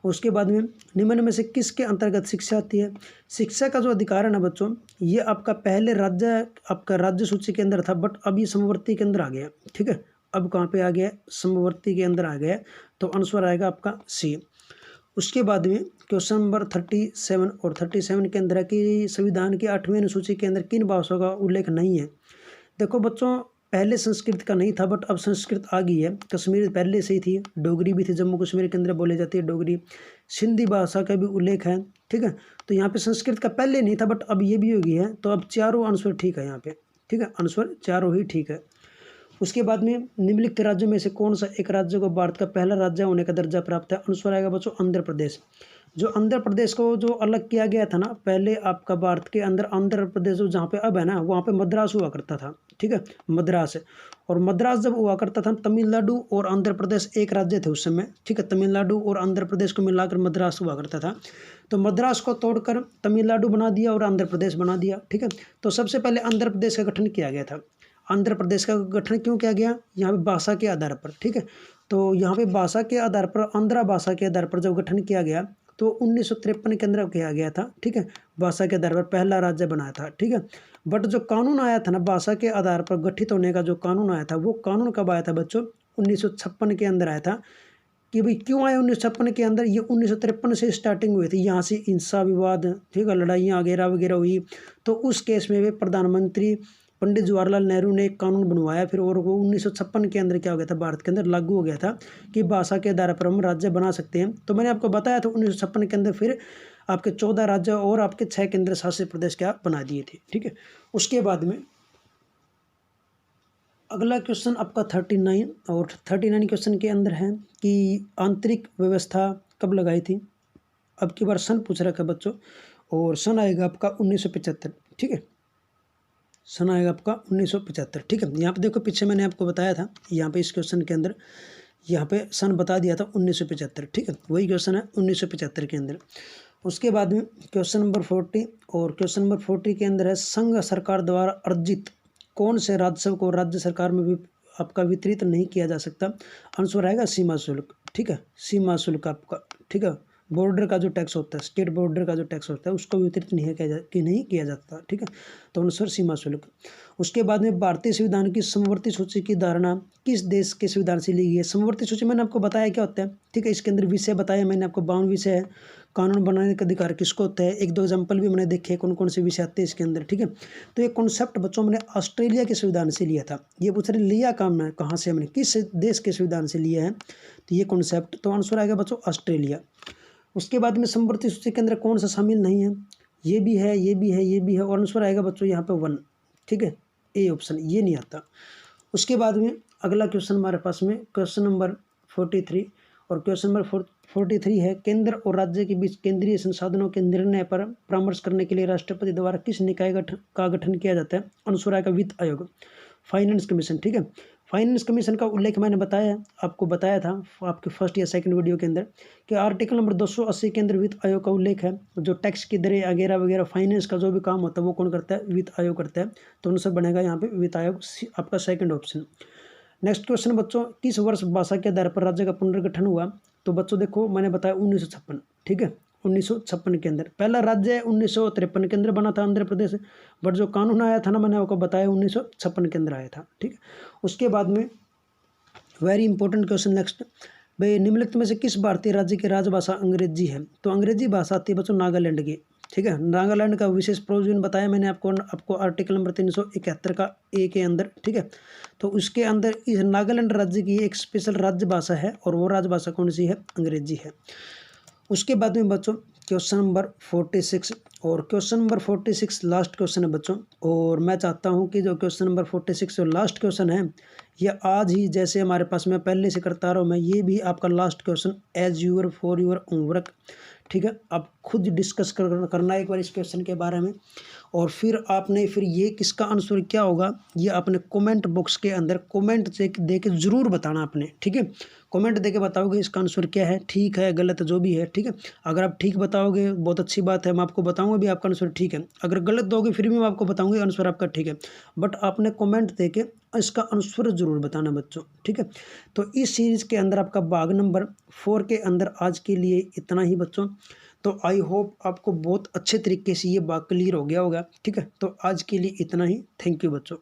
उसके बाद में निम्न में से किसके अंतर्गत शिक्षा आती है। शिक्षा का जो अधिकार है ना बच्चों, ये आपका पहले आपका राज्य सूची के अंदर था, बट अब ये समवर्ती के अंदर आ गया। ठीक है, अब कहाँ पे आ गया, समवर्ती के अंदर आ गया, तो आंसर आएगा आपका सी। उसके बाद में क्वेश्चन नंबर 37 और 37 के अंदर है कि संविधान की 8वीं अनुसूची के अंदर किन भाषाओं का उल्लेख नहीं है। देखो बच्चों, पहले संस्कृत का नहीं था, बट अब संस्कृत आ गई है। कश्मीर पहले से ही थी, डोगरी भी थी, जम्मू कश्मीर के अंदर बोली जाती है डोगरी। सिंधी भाषा का भी उल्लेख है। ठीक है, तो यहाँ पे संस्कृत का पहले नहीं था, बट अब ये भी हो गई है, तो अब चारों आंसर ठीक है यहाँ पे। ठीक है, आंसर चारों ही ठीक है। उसके बाद में निम्नलिखित राज्यों में से कौन सा एक राज्य को भारत का पहला राज्य होने का दर्जा प्राप्त है। आंसर आएगा बच्चों आंध्र प्रदेश। जो आंध्र प्रदेश को जो अलग किया गया था ना, पहले आपका भारत के अंदर आंध्र प्रदेश जो जहाँ पे अब है ना, वहाँ पे मद्रास हुआ करता था। ठीक है, मद्रास, और मद्रास जब हुआ करता था, तमिलनाडु और आंध्र प्रदेश एक राज्य थे उस समय। ठीक है, तमिलनाडु और आंध्र प्रदेश को मिलाकर मद्रास हुआ करता था। तो मद्रास को तोड़कर तमिलनाडु बना दिया और आंध्र प्रदेश बना दिया। ठीक है, तो सबसे पहले आंध्र प्रदेश का गठन किया गया था। आंध्र प्रदेश का गठन क्यों किया गया, यहाँ पे भाषा के आधार पर। ठीक है, तो यहाँ पे भाषा के आधार पर, आंध्रा भाषा के आधार पर जब गठन किया गया, तो 1953 के अंदर किया गया था। ठीक है, भाषा के आधार पर पहला राज्य बनाया था। ठीक है, बट जो कानून आया था ना, भाषा के आधार पर गठित होने का जो कानून आया था, वो कानून कब आया था बच्चों, 1956 के अंदर आया था। कि भाई क्यों आया 1956 के अंदर, ये 1953 से स्टार्टिंग हुई थी, यहाँ से हिंसा विवाद, ठीक है, लड़ाइयाँ वगैरह वगैरह हुई। तो उस केस में वे प्रधानमंत्री पंडित जवाहरलाल नेहरू ने एक कानून बनवाया फिर, और वो 1956 के अंदर क्या हो गया था, भारत के अंदर लागू हो गया था कि भाषा के आधार पर हम राज्य बना सकते हैं। तो मैंने आपको बताया था 1956 के अंदर फिर आपके 14 राज्य और आपके 6 केंद्र शासित प्रदेश क्या बना दिए थे। ठीक है, उसके बाद में अगला क्वेश्चन आपका 39, और 39 क्वेश्चन के अंदर है कि आंतरिक व्यवस्था कब लगाई थी। अब की बार सन पूछ रखा है बच्चों, और सन आएगा आपका 1975। ठीक है, सन आएगा आपका 1975। ठीक है, यहाँ पे देखो पीछे मैंने आपको बताया था, यहाँ पे इस क्वेश्चन के अंदर यहाँ पे सन बता दिया था 1975। ठीक है, वही क्वेश्चन है 1975 के अंदर। उसके बाद में क्वेश्चन नंबर 40, और क्वेश्चन नंबर 40 के अंदर है संघ सरकार द्वारा अर्जित कौन से राजस्व को राज्य सरकार में भी आपका वितरित नहीं किया जा सकता। आंसर आएगा सीमा शुल्क। ठीक है, सीमा शुल्क आपका, ठीक है, बॉर्डर का जो टैक्स होता है, स्टेट बॉर्डर का जो टैक्स होता है, उसको वितरित नहीं किया जाता। ठीक है, तो आंसर सीमा शुल्क। उसके बाद में भारतीय संविधान की समवर्ती सूची की धारणा किस देश के संविधान से ली गई है। समवर्ती सूची मैंने आपको बताया क्या होता है। ठीक है, इसके अंदर विषय बताया मैंने आपको, 52 विषय है। कानून बनाने का अधिकार किसको होता है, एक दो एग्जाम्पल भी मैंने देखे कौन कौन से विषय आते हैं इसके अंदर, ठीक है। तो ये कॉन्सेप्ट बच्चों मैंने ऑस्ट्रेलिया के संविधान से लिया था। ये पूछ रहे लिया काम है कहाँ से, हमने किस देश के संविधान से लिया है, तो ये कॉन्सेप्ट, तो आंसर आएगा बच्चों ऑस्ट्रेलिया। उसके बाद में समवर्ती सूची के अंदर कौन सा शामिल नहीं है, ये भी है, ये भी है, ये भी है, और आंसर आएगा बच्चों यहाँ पे 1, ठीक है, ए ऑप्शन, ये नहीं आता। उसके बाद में अगला क्वेश्चन हमारे पास में क्वेश्चन नंबर 43, और क्वेश्चन नंबर 43 है, केंद्र और राज्य के बीच केंद्रीय संसाधनों के निर्णय पर परामर्श करने के लिए राष्ट्रपति द्वारा किस निकाय का गठन किया जाता है, आंसर आएगा वित्त आयोग, फाइनेंस कमीशन, ठीक है। फाइनेंस कमीशन का उल्लेख मैंने आपको बताया था आपके फर्स्ट या सेकंड वीडियो के अंदर कि आर्टिकल नंबर 280 के अंदर वित्त आयोग का उल्लेख है। जो टैक्स की दरें वगैरह वगैरह फाइनेंस का जो भी काम होता है वो कौन करता है, वित्त आयोग करता है। तो उनसे बनेगा यहाँ पे वित्त आयोग, आपका सेकंड ऑप्शन। नेक्स्ट क्वेश्चन बच्चों, किस वर्ष भाषा के आधार पर राज्य का पुनर्गठन हुआ, तो बच्चों देखो मैंने बताया 1956, ठीक है, 1956 के अंदर। पहला राज्य 1953 के अंदर बना था आंध्र प्रदेश, बट जो कानून आया था ना मैंने आपको बताया 1956 के अंदर आया था, ठीक है। उसके बाद में वेरी इंपॉर्टेंट क्वेश्चन नेक्स्ट, भाई निम्नलिखित में से किस भारतीय राज्य की राजभाषा अंग्रेजी है, तो अंग्रेजी भाषा आती है बच्चों नागालैंड की, ठीक है। नागालैंड का विशेष प्रोविजन बताया मैंने आपको आर्टिकल नंबर 371 का ए के अंदर, ठीक है। तो उसके अंदर इस नागालैंड राज्य की एक स्पेशल राज्य भाषा है, और वो राजभाषा कौन सी है, अंग्रेजी है। उसके बाद में बच्चों क्वेश्चन नंबर 46, और क्वेश्चन नंबर 46 लास्ट क्वेश्चन है बच्चों, और मैं चाहता हूं कि जो क्वेश्चन नंबर 46 जो लास्ट क्वेश्चन है ये आज ही, जैसे हमारे पास मैं पहले से करता रहा हूँ मैं, ये भी आपका last question as your for your homework, ठीक है। आप खुद डिस्कस करना एक बार इस क्वेश्चन के बारे में, और फिर आपने ये किसका आंसर क्या होगा ये आपने कमेंट बॉक्स के अंदर कमेंट दे के ज़रूर बताना आपने, ठीक है। कमेंट दे के बताओगे इसका आंसर क्या है, ठीक है गलत जो भी है, ठीक है। अगर आप ठीक बताओगे बहुत अच्छी बात है, मैं आपको बताऊंगा भी आपका आंसर ठीक है। अगर गलत दोगे फिर भी मैं आपको बताऊंगा आंसर आपका ठीक है, बट आपने कमेंट दे के इसका आंसर ज़रूर बताना बच्चों, ठीक है। तो इस सीरीज़ के अंदर आपका भाग नंबर 4 के अंदर आज के लिए इतना ही बच्चों। तो आई होप आपको बहुत अच्छे तरीके से ये बात क्लियर हो गया होगा, ठीक है। तो आज के लिए इतना ही, थैंक यू बच्चों।